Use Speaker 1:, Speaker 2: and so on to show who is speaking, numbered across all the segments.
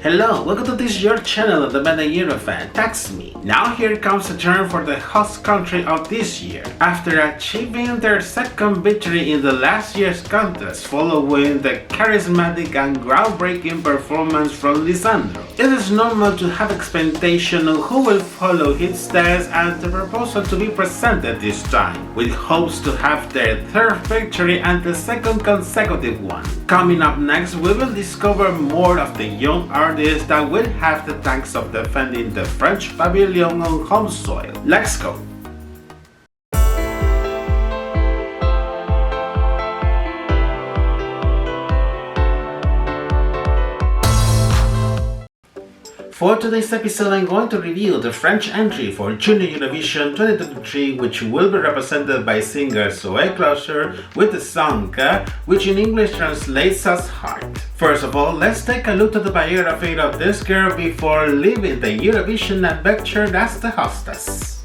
Speaker 1: Hello, welcome to this your channel of the band Eurofan. Text me. Now here comes the turn for the host country of this year. After achieving their second victory in the last year's contest following the charismatic and groundbreaking performance from Lisandro, it is normal to have expectation on who will follow his steps and the proposal to be presented this time, with hopes to have their third victory and the second consecutive one. Coming up next, we will discover more of the young artists that will have the task of defending the French pavilion on home soil. Let's go! For today's episode, I'm going to review the French entry for Junior Eurovision 2023, which will be represented by singer Zoé Clauzure with the song Cœur, which in English translates as heart. First of all, let's take a look at the biography of this girl before leaving the Eurovision adventure as the hostess.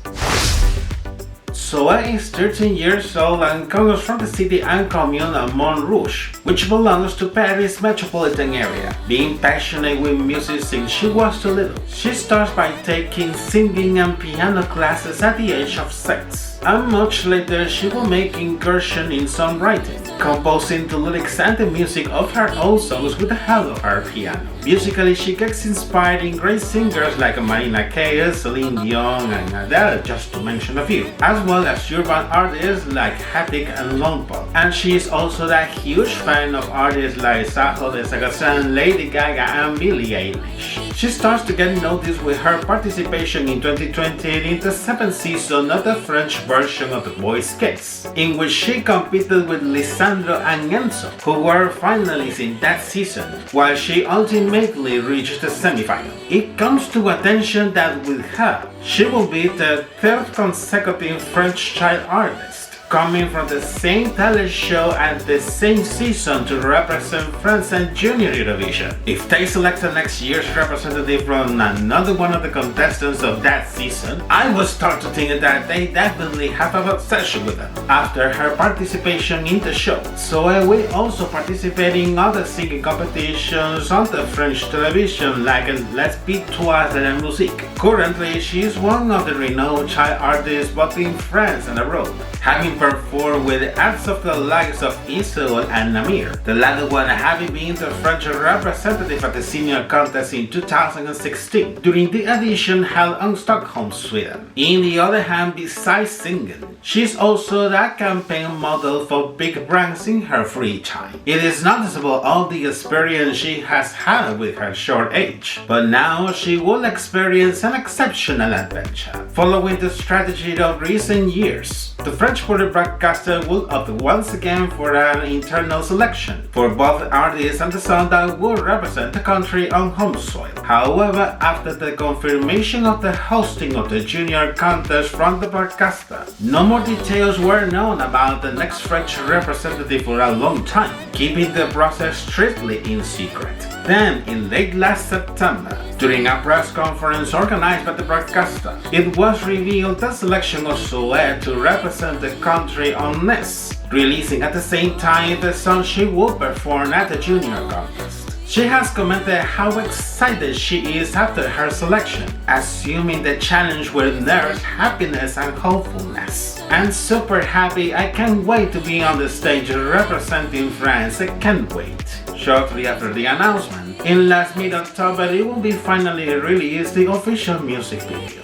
Speaker 1: Zoé is 13 years old and comes from the city and commune of Montrouge, which belongs to Paris metropolitan area. Being passionate with music since she was too little, she starts by taking singing and piano classes at the age of 6. And much later she will make incursion in songwriting, composing the lyrics and the music of her own songs with the help of her piano. Musically, she gets inspired in great singers like Marina Kaye, Celine Dion and Adele, just to mention a few, as well as urban artists like Hattie and Longpole. And she is also a huge fan of artists like Saho de Sagasan, Lady Gaga and Billie Eilish. She starts to get noticed with her participation in 2020 in the 7th season of the French version of The Voice Kids, in which she competed with Lisandro and Enzo, who were finalists in that season, while she ultimately reached the semi-final. It comes to attention that with her, she will be the third consecutive French child artist, coming from the same talent show and the same season to represent France and Junior Eurovision. If they select the next year's representative from another one of the contestants of that season, I will start to think that they definitely have an obsession with them. After her participation in the show, Zoé will also participate in other singing competitions on the French television like Les Pitois de la Musique. Currently, she is one of the renowned child artists both in France and abroad, having performed with acts of the likes of Iseul and Namir, the latter one having been the French representative at the senior contest in 2016, during the edition held in Stockholm, Sweden. In the other hand, besides singing, she is also the campaign model for big brands in her free time. It is noticeable all the experience she has had with her short age, but now she will experience an exceptional adventure. Following the strategy of recent years, the French broadcaster will opt once again for an internal selection for both artists and the song that will represent the country on home soil. However, after the confirmation of the hosting of the junior contest from the broadcaster, no more details were known about the next French representative for a long time, keeping the process strictly in secret. Then, in late last September, during a press conference organized by the broadcaster, it was revealed the selection of Zoé to represent the country on JESC, releasing at the same time the song she will perform at the junior contest. She has commented how excited she is after her selection, assuming the challenge with nerves, happiness and hopefulness. I'm super happy, I can't wait to be on the stage representing France, I can't wait. Shortly after the announcement, in last mid-October, it will be finally released the official music video.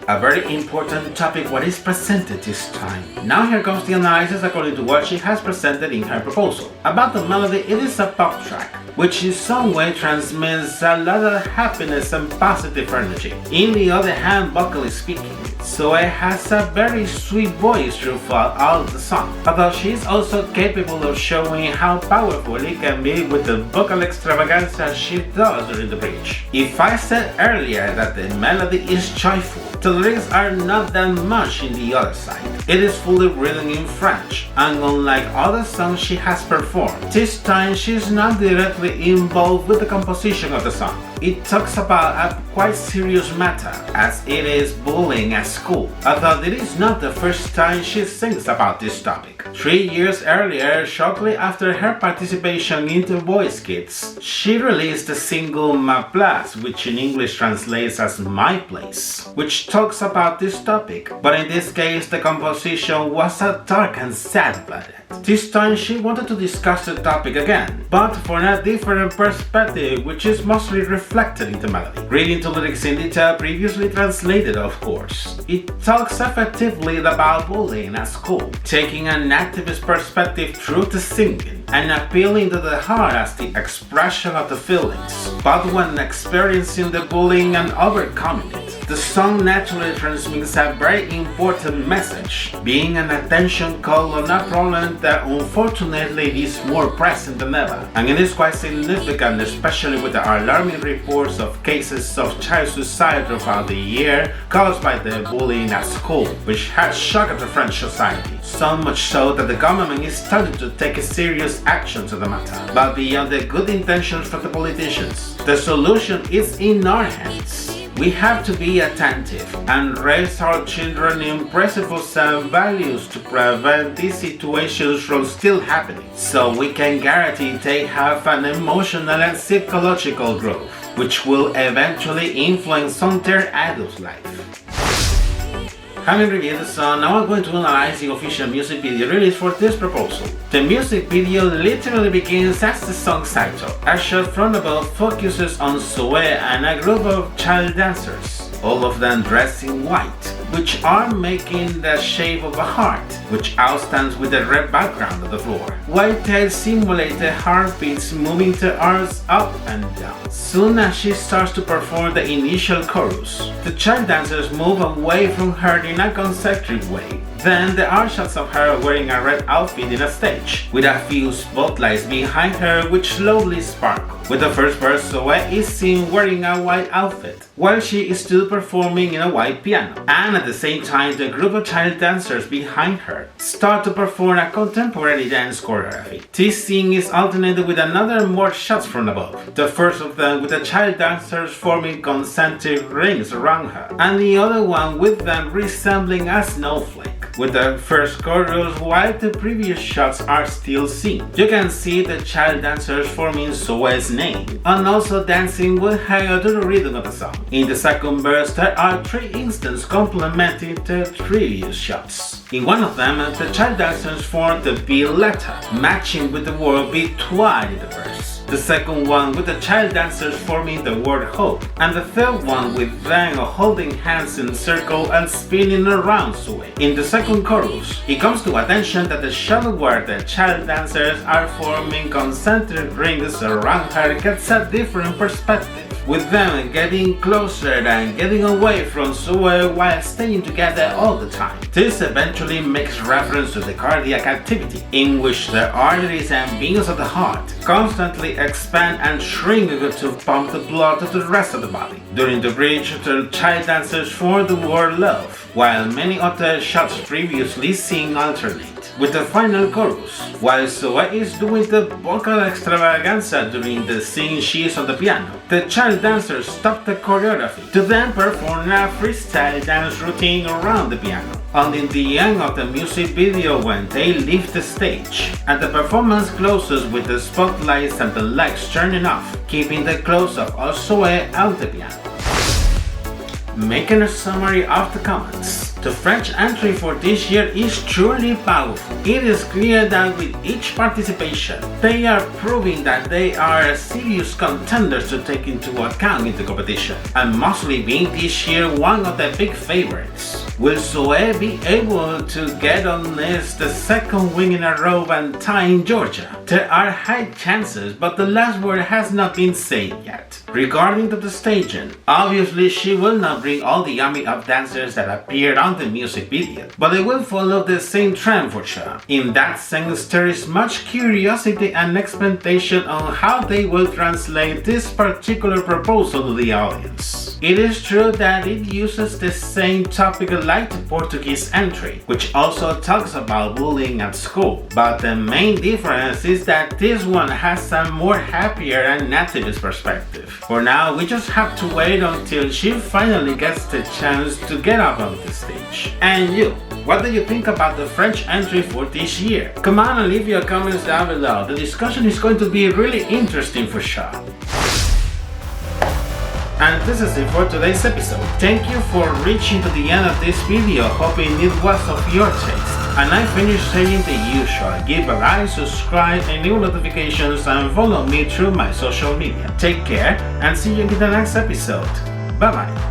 Speaker 1: A very important topic what is presented this time. Now here comes the analysis according to what she has presented in her proposal. About the melody, it is a pop track, which in some way transmits a lot of happiness and positive energy. In the other hand, vocally speaking, Zoé has a very sweet voice throughout all the song, although she is also capable of showing how powerful it can be with the vocal extravaganza she does during the bridge. If I said earlier that the melody is joyful, The lyrics are not that much in the other side. It is fully written in French, and unlike other songs she has performed, this time she's not directly involved with the composition of the song. It talks about a quite serious matter, as it is bullying at school, although it is not the first time she sings about this topic. 3 years earlier, shortly after her participation in The Voice Kids, she released the single Ma Place, which in English translates as My Place, which talks about this topic, but in this case the composition was a dark and sad ballad. This time she wanted to discuss the topic again, but from a different perspective, which is mostly reflected in the melody. Reading the lyrics in detail, previously translated of course, it talks effectively about bullying at school, taking an activist perspective through the singing, and appealing to the heart as the expression of the feelings. But when experiencing the bullying and overcoming it, the song naturally transmits a very important message, being an attention call on a problem that unfortunately is more present than ever. And it is quite significant, especially with the alarming reports of cases of child suicide throughout the year caused by the bullying at school, which has shocked the French society. So much so that the government is starting to take serious action to the matter. But beyond the good intentions of the politicians, the solution is in our hands. We have to be attentive and raise our children in principles and values to prevent these situations from still happening, so we can guarantee they have an emotional and psychological growth, which will eventually influence on their adult life. Having reviewed the song, now I'm going to analyze the official music video released for this proposal. The music video literally begins as the song's title. A shot from above focuses on Zoé and a group of child dancers, all of them dressed in white, which are making the shape of a heart, which outstands with the red background of the floor. White tails simulate the heartbeats moving the arms up and down. Soon as she starts to perform the initial chorus, the child dancers move away from her in a concentric way. Then there are shots of her wearing a red outfit in a stage, with a few spotlights behind her which slowly sparkle. With the first verse, Zoé is seen wearing a white outfit, while she is still performing in a white piano. And at the same time, the group of child dancers behind her start to perform a contemporary dance choreography. This scene is alternated with another more shots from above. The first of them with the child dancers forming concentric rings around her, and the other one with them resembling a snowflake. With the first chorus, while the previous shots are still seen, you can see the child dancers forming Zoé's name and also dancing with her to the rhythm of the song. In the second verse, there are 3 instances complementing the previous shots. In one of them, the child dancers form the B letter, matching with the word victoire in the verse. The second one with the child dancers forming the word hope, and the third one with them holding hands in a circle and spinning around Zoé. In the second chorus, it comes to attention that the shot where the child dancers are forming concentric rings around her gets a different perspective, with them getting closer and getting away from Zoé while staying together all the time. This eventually makes reference to the cardiac activity, in which the arteries and veins of the heart constantly expand and shrink to pump the blood to the rest of the body. During the bridge, the child dancers form the word love, while many other shots previously seen alternate. With the final chorus, while Zoé is doing the vocal extravaganza during the scene she is on the piano, the child dancers stop the choreography to then perform a freestyle dance routine around the piano. And in the end of the music video, when they leave the stage, and the performance closes with the spotlights and the lights turning off, keeping the close-up of Zoé on the piano. Making a summary of the comments, the French entry for this year is truly powerful. It is clear that with each participation, they are proving that they are serious contenders to take into account in the competition, and mostly being this year one of the big favorites. Will Zoé be able to get on this the second win in a row and tie in Georgia? There are high chances, but the last word has not been said yet. Regarding to the staging, obviously she will not bring all the army of dancers that appeared on the music video, but they will follow the same trend for sure. In that sense, there is much curiosity and expectation on how they will translate this particular proposal to the audience. It is true that it uses the same topic like the Portuguese entry, which also talks about bullying at school, but the main difference is that this one has a more happier and nativist perspective. For now, we just have to wait until she finally gets the chance to get up on the stage. And you, what do you think about the French entry for this year? Come on and leave your comments down below. The discussion is going to be really interesting for sure. And this is it for today's episode. Thank you for reaching to the end of this video, hoping it was of your taste. And I finished saying the usual: give a like, subscribe, enable notifications, and follow me through my social media. Take care and see you in the next episode. Bye bye.